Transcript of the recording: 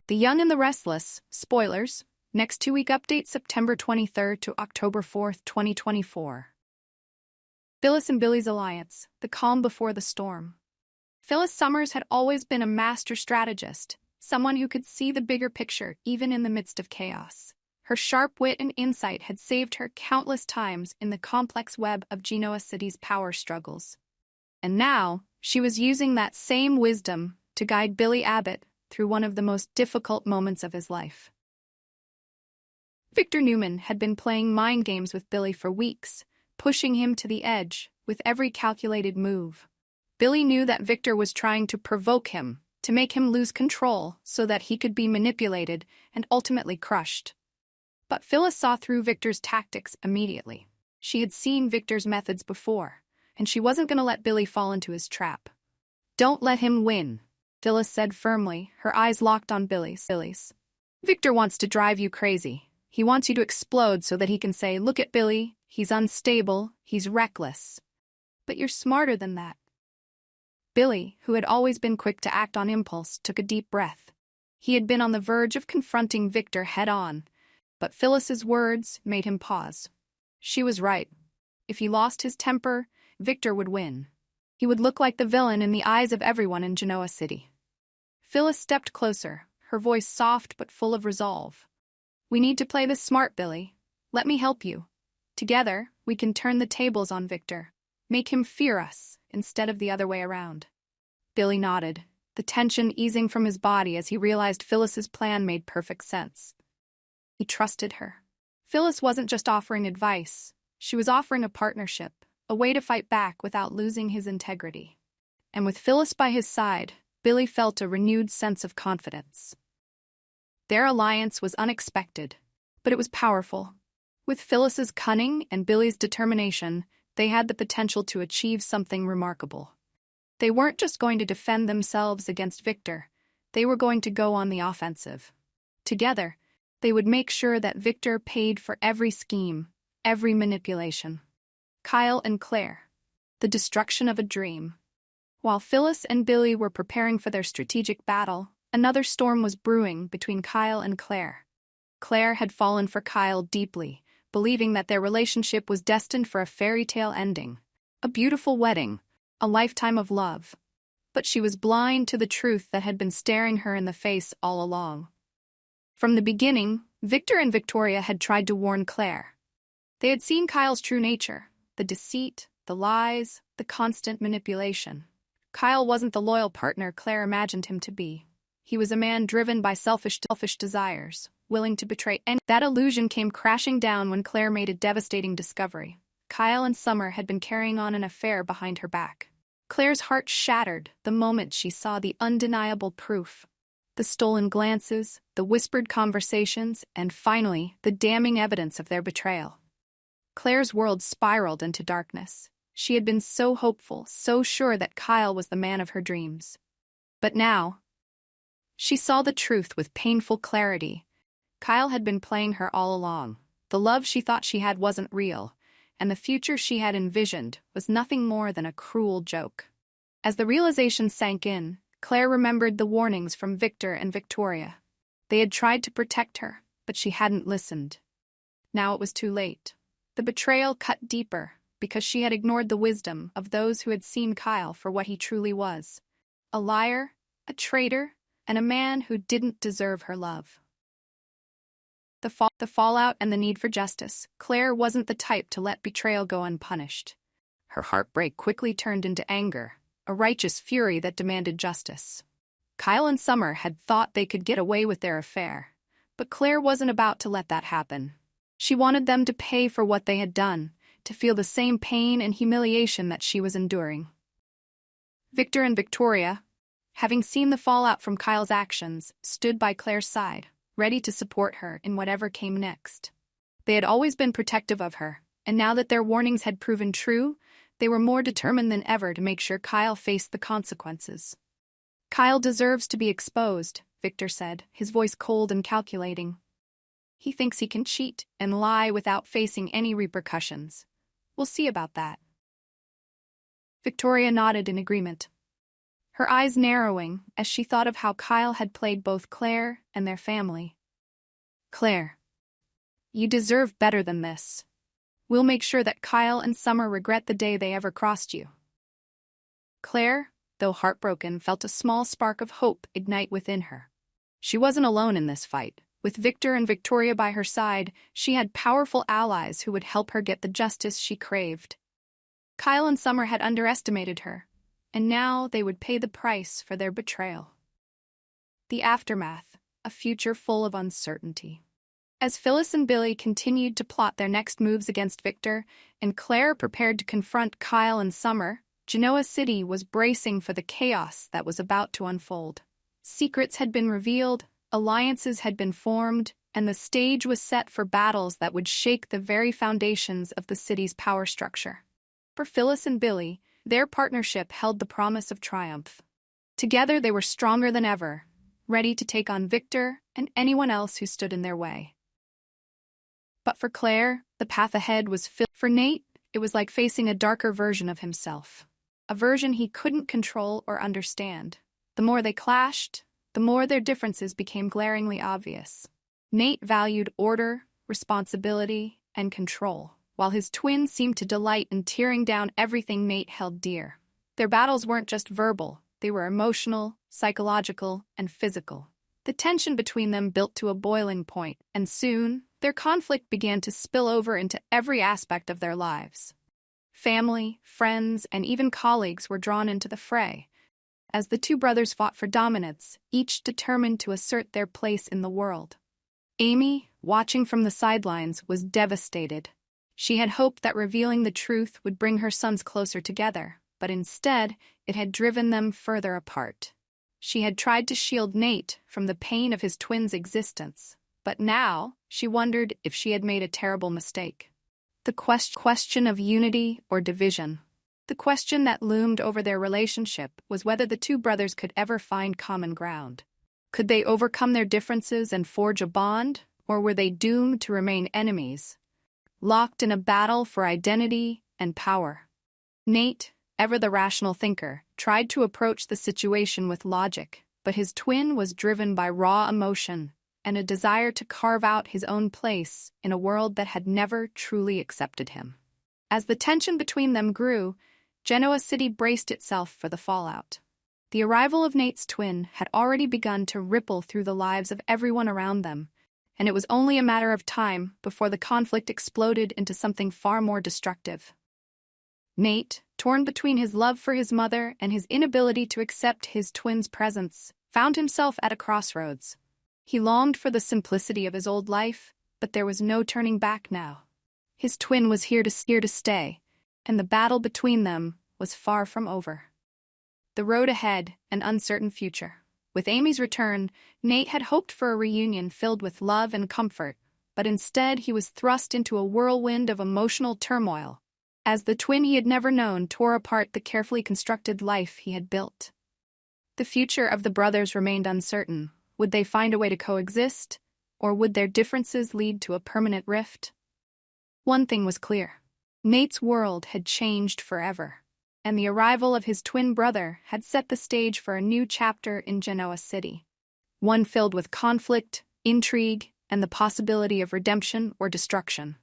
The Young and the Restless, spoilers, next 2-week update September 23rd to October 4th, 2024. Phyllis and Billy's alliance, the calm before the storm. Phyllis Summers had always been a master strategist, someone who could see the bigger picture even in the midst of chaos. Her sharp wit and insight had saved her countless times in the complex web of Genoa City's power struggles. And now, she was using that same wisdom to guide Billy Abbott through one of the most difficult moments of his life. Victor Newman had been playing mind games with Billy for weeks, pushing him to the edge with every calculated move. Billy knew that Victor was trying to provoke him, to make him lose control so that he could be manipulated and ultimately crushed. But Phyllis saw through Victor's tactics immediately. She had seen Victor's methods before, and she wasn't going to let Billy fall into his trap. "Don't let him win," Phyllis said firmly, her eyes locked on Billy's. "Victor wants to drive you crazy. He wants you to explode so that he can say, 'Look at Billy, he's unstable, he's reckless.' But you're smarter than that." Billy, who had always been quick to act on impulse, took a deep breath. He had been on the verge of confronting Victor head-on, but Phyllis's words made him pause. She was right. If he lost his temper, Victor would win. He would look like the villain in the eyes of everyone in Genoa City. Phyllis stepped closer, her voice soft but full of resolve. "We need to play this smart, Billy. Let me help you. Together, we can turn the tables on Victor. Make him fear us, instead of the other way around." Billy nodded, the tension easing from his body as he realized Phyllis's plan made perfect sense. He trusted her. Phyllis wasn't just offering advice, she was offering a partnership, a way to fight back without losing his integrity. And with Phyllis by his side, Billy felt a renewed sense of confidence. Their alliance was unexpected, but it was powerful. With Phyllis's cunning and Billy's determination, they had the potential to achieve something remarkable. They weren't just going to defend themselves against Victor, they were going to go on the offensive. Together, they would make sure that Victor paid for every scheme, every manipulation. Kyle and Claire. The destruction of a dream. While Phyllis and Billy were preparing for their strategic battle, another storm was brewing between Kyle and Claire. Claire had fallen for Kyle deeply, believing that their relationship was destined for a fairy tale ending, a beautiful wedding, a lifetime of love. But she was blind to the truth that had been staring her in the face all along. From the beginning, Victor and Victoria had tried to warn Claire. They had seen Kyle's true nature, the deceit, the lies, the constant manipulation. Kyle wasn't the loyal partner Claire imagined him to be. He was a man driven by selfish desires, willing to betray any. That illusion came crashing down when Claire made a devastating discovery. Kyle and Summer had been carrying on an affair behind her back. Claire's heart shattered the moment she saw the undeniable proof. The stolen glances, the whispered conversations, and finally, the damning evidence of their betrayal. Claire's world spiraled into darkness. She had been so hopeful, so sure that Kyle was the man of her dreams. But now, she saw the truth with painful clarity. Kyle had been playing her all along. The love she thought she had wasn't real, and the future she had envisioned was nothing more than a cruel joke. As the realization sank in, Claire remembered the warnings from Victor and Victoria. They had tried to protect her, but she hadn't listened. Now it was too late. The betrayal cut deeper because she had ignored the wisdom of those who had seen Kyle for what he truly was. A liar, a traitor, and a man who didn't deserve her love. The fallout and the need for justice. Claire wasn't the type to let betrayal go unpunished. Her heartbreak quickly turned into anger, a righteous fury that demanded justice. Kyle and Summer had thought they could get away with their affair, but Claire wasn't about to let that happen. She wanted them to pay for what they had done, to feel the same pain and humiliation that she was enduring. Victor and Victoria, having seen the fallout from Kyle's actions, stood by Claire's side, ready to support her in whatever came next. They had always been protective of her, and now that their warnings had proven true, they were more determined than ever to make sure Kyle faced the consequences. "Kyle deserves to be exposed," Victor said, his voice cold and calculating. "He thinks he can cheat and lie without facing any repercussions. We'll see about that." Victoria nodded in agreement. her eyes narrowing as she thought of how Kyle had played both Claire and their family. "Claire, you deserve better than this. We'll make sure that Kyle and Summer regret the day they ever crossed you." Claire, though heartbroken, felt a small spark of hope ignite within her. She wasn't alone in this fight. With Victor and Victoria by her side, she had powerful allies who would help her get the justice she craved. Kyle and Summer had underestimated her, and now they would pay the price for their betrayal. The aftermath, a future full of uncertainty. As Phyllis and Billy continued to plot their next moves against Victor, and Claire prepared to confront Kyle and Summer, Genoa City was bracing for the chaos that was about to unfold. Secrets had been revealed, alliances had been formed, and the stage was set for battles that would shake the very foundations of the city's power structure. For Phyllis and Billy, their partnership held the promise of triumph. Together they were stronger than ever, ready to take on Victor and anyone else who stood in their way. But for Claire, the path ahead was filled. For Nate, it was like facing a darker version of himself, a version he couldn't control or understand. The more they clashed, the more their differences became glaringly obvious. Nate valued order, responsibility, and control, while his twin seemed to delight in tearing down everything Nate held dear. Their battles weren't just verbal, they were emotional, psychological, and physical. The tension between them built to a boiling point, and soon, their conflict began to spill over into every aspect of their lives. Family, friends, and even colleagues were drawn into the fray. As the two brothers fought for dominance, each determined to assert their place in the world. Amy, watching from the sidelines, was devastated. She had hoped that revealing the truth would bring her sons closer together, but instead, it had driven them further apart. She had tried to shield Nate from the pain of his twin's existence, but now she wondered if she had made a terrible mistake. The question of unity or division. The question that loomed over their relationship was whether the two brothers could ever find common ground. Could they overcome their differences and forge a bond, or were they doomed to remain enemies, locked in a battle for identity and power? Nate, ever the rational thinker, tried to approach the situation with logic, but his twin was driven by raw emotion and a desire to carve out his own place in a world that had never truly accepted him. As the tension between them grew, Genoa City braced itself for the fallout. The arrival of Nate's twin had already begun to ripple through the lives of everyone around them, and it was only a matter of time before the conflict exploded into something far more destructive. Nate, torn between his love for his mother and his inability to accept his twin's presence, found himself at a crossroads. He longed for the simplicity of his old life, but there was no turning back now. His twin was here to stay, and the battle between them was far from over. The road ahead, an uncertain future. With Amy's return, Nate had hoped for a reunion filled with love and comfort, but instead he was thrust into a whirlwind of emotional turmoil, as the twin he had never known tore apart the carefully constructed life he had built. The future of the brothers remained uncertain. Would they find a way to coexist, or would their differences lead to a permanent rift? One thing was clear. Nate's world had changed forever, and the arrival of his twin brother had set the stage for a new chapter in Genoa City. One filled with conflict, intrigue, and the possibility of redemption or destruction.